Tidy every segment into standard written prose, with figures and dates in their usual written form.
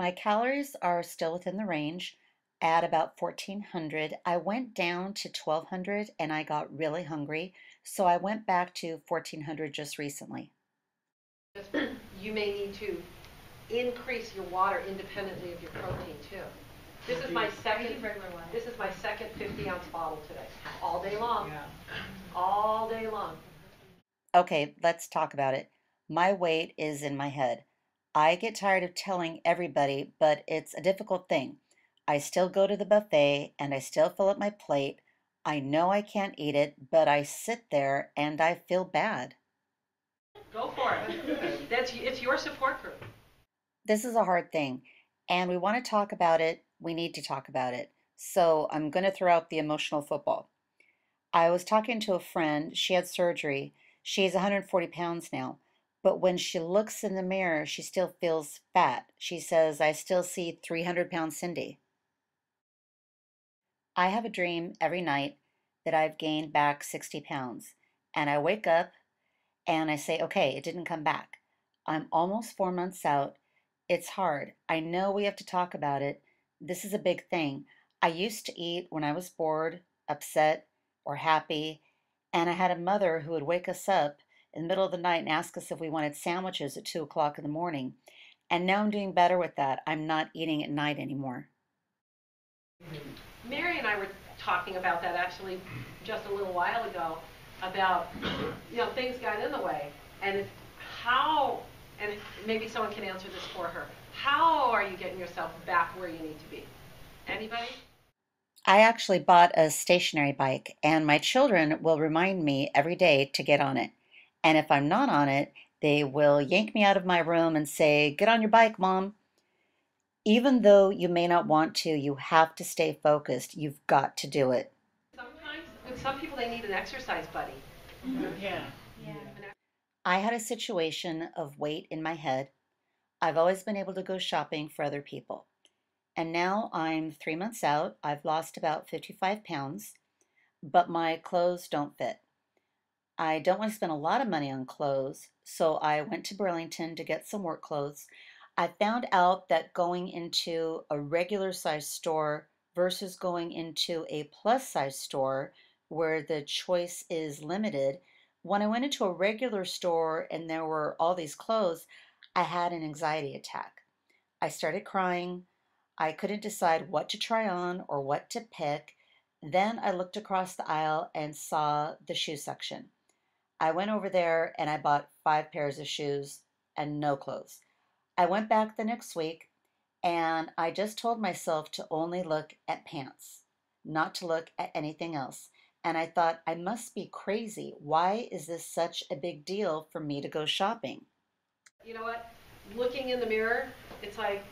My calories are still within the range at about 1400. I went down to 1200 and I got really hungry, so I went back to 1400 just recently. You may need to increase your water independently of your protein too. This is my second regular one. This is my second 50-ounce bottle today. All day long. Yeah. All day long. Okay, let's talk about it. My weight is in my head. I get tired of telling everybody, but it's a difficult thing. I still go to the buffet and I still fill up my plate. I know I can't eat it, but I sit there and I feel bad. Go for it. It's your support group. This is a hard thing, and we want to talk about it. We need to talk about it. So I'm going to throw out the emotional football. I was talking to a friend. She had surgery. She's 140 pounds now. But when she looks in the mirror, she still feels fat. She says, I still see 300-pound Cindy. I have a dream every night that I've gained back 60 pounds. And I wake up and I say, okay, it didn't come back. I'm almost 4 months out. It's hard. I know we have to talk about it. This is a big thing. I used to eat when I was bored, upset, or happy, and I had a mother who would wake us up in the middle of the night and ask us if we wanted sandwiches at 2 o'clock in the morning. And now I'm doing better with that. I'm not eating at night anymore. Mary and I were talking about that actually just a little while ago about, things got in the way. And how, and maybe someone can answer this for her, how are you getting yourself back where you need to be? Anybody? I actually bought a stationary bike, and my children will remind me every day to get on it. And if I'm not on it, they will yank me out of my room and say, get on your bike, Mom. Even though you may not want to, you have to stay focused. You've got to do it. Sometimes, with some people, they need an exercise buddy. Mm-hmm. Yeah. Yeah. I had a situation of weight in my head. I've always been able to go shopping for other people. And now I'm 3 months out. I've lost about 55 pounds, but my clothes don't fit. I don't want to spend a lot of money on clothes, so I went to Burlington to get some work clothes. I found out that going into a regular size store versus going into a plus size store where the choice is limited, when I went into a regular store and there were all these clothes, I had an anxiety attack. I started crying. I couldn't decide what to try on or what to pick. Then I looked across the aisle and saw the shoe section. I went over there and I bought 5 pairs of shoes and no clothes. I went back the next week and I just told myself to only look at pants, not to look at anything else. And I thought, I must be crazy. Why is this such a big deal for me to go shopping? You know what? Looking in the mirror, it's like,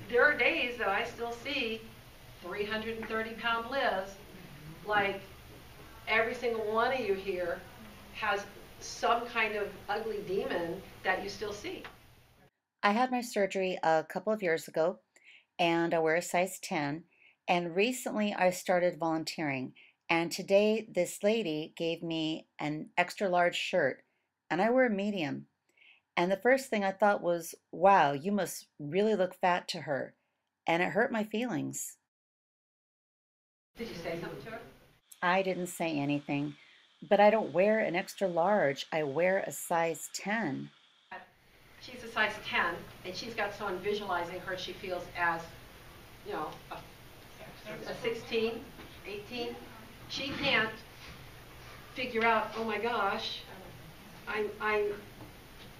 there are days that I still see 330-pound Liz. Like, every single one of you here has some kind of ugly demon that you still see. I had my surgery a couple of years ago and I wear a size 10. And recently I started volunteering. And today this lady gave me an extra large shirt and I wear a medium. And the first thing I thought was, wow, you must really look fat to her. And it hurt my feelings. Did you say something to her? I didn't say anything, but I don't wear an extra large. I wear a size 10. She's a size 10, and she's got someone visualizing her she feels as, a 16, 18. She can't figure out, oh my gosh, I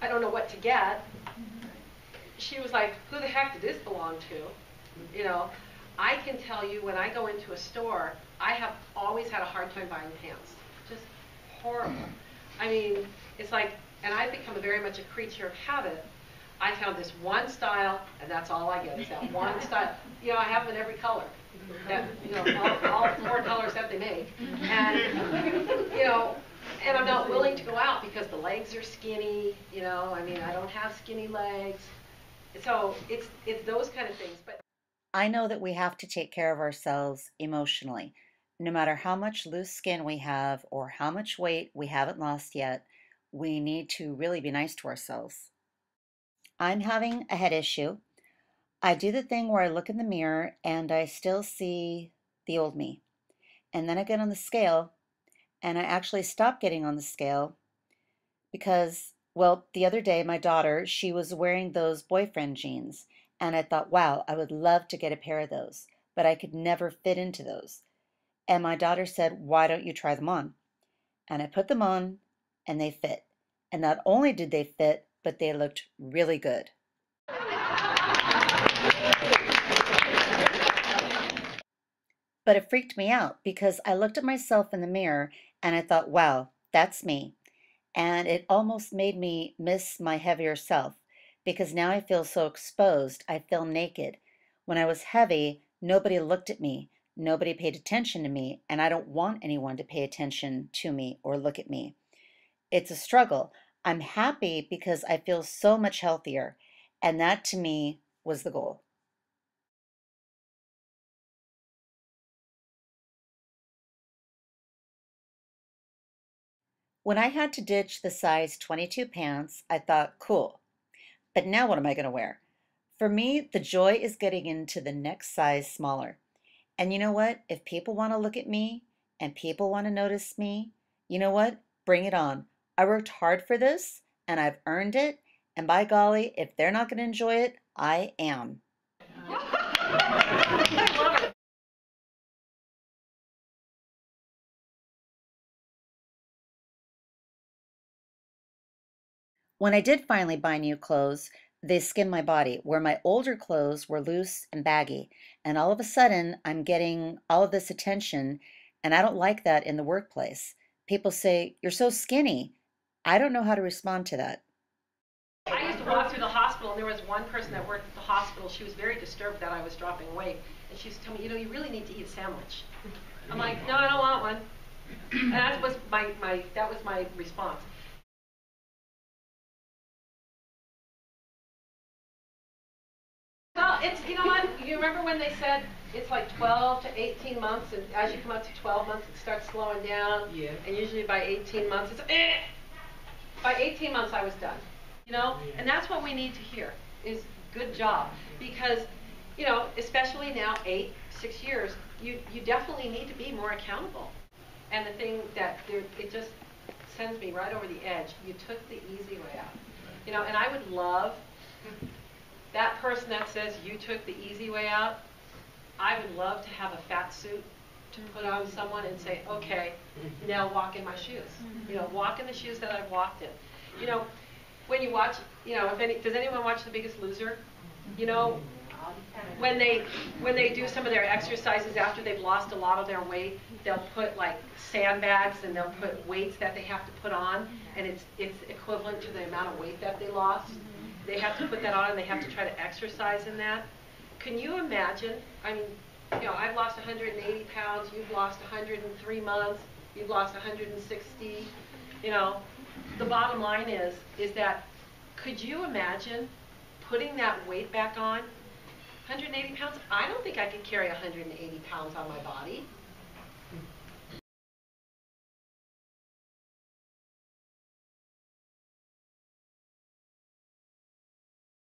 don't know what to get. She was like, who the heck did this belong to? I can tell you when I go into a store, I have always had a hard time buying pants. Just horrible. I mean, it's like, and I've become very much a creature of habit. I found this one style, and that's all I get is that one style. I have them in every color. That, all 4 colors that they make. And I'm not willing to go out because the legs are skinny, I don't have skinny legs. So it's those kind of things. But I know that we have to take care of ourselves emotionally. No matter how much loose skin we have or how much weight we haven't lost yet, we need to really be nice to ourselves. I'm having a head issue. I do the thing where I look in the mirror and I still see the old me. And then I get on the scale and I actually stop getting on the scale because, well, the other day my daughter, she was wearing those boyfriend jeans and I thought, wow, I would love to get a pair of those, but I could never fit into those. And my daughter said, why don't you try them on? And I put them on and they fit. And not only did they fit, but they looked really good. But it freaked me out because I looked at myself in the mirror and I thought, wow, that's me. And it almost made me miss my heavier self because now I feel so exposed. I feel naked. When I was heavy, nobody looked at me, nobody paid attention to me, and I don't want anyone to pay attention to me or look at me. It's a struggle. I'm happy because I feel so much healthier, and that to me was the goal. When I had to ditch the size 22 pants, I thought, cool, but now what am I going to wear? For me, the joy is getting into the next size smaller. And you know what? If people want to look at me and people want to notice me, you know what? Bring it on. I worked hard for this and I've earned it. And by golly, if they're not going to enjoy it, I am. When I did finally buy new clothes, they skimmed my body, where my older clothes were loose and baggy. And all of a sudden, I'm getting all of this attention, and I don't like that in the workplace. People say, you're so skinny. I don't know how to respond to that. I used to walk through the hospital, and there was one person that worked at the hospital. She was very disturbed that I was dropping weight, and she used to tell me, you really need to eat a sandwich. I'm like, no, I don't want one. And that was my response. Well, it's, you know what, you remember when they said it's like 12 to 18 months, and as you come up to 12 months, it starts slowing down, yeah. And usually by 18 months, it's, by 18 months, I was done, yeah. And that's what we need to hear, is good job, because, especially now, 6 years, you definitely need to be more accountable. And the thing that, it just sends me right over the edge, you took the easy way out, and I would love that person that says you took the easy way out. I would love to have a fat suit to put on someone and say, okay, now walk in my shoes. Walk in the shoes that I've walked in. When you watch, does anyone watch The Biggest Loser? When they do some of their exercises after they've lost a lot of their weight, they'll put like sandbags and they'll put weights that they have to put on, and it's equivalent to the amount of weight that they lost. They have to put that on and they have to try to exercise in that. Can you imagine? I mean, I've lost 180 pounds, you've lost 103 months, you've lost 160. The bottom line is that, could you imagine putting that weight back on? 180 pounds? I don't think I could carry 180 pounds on my body.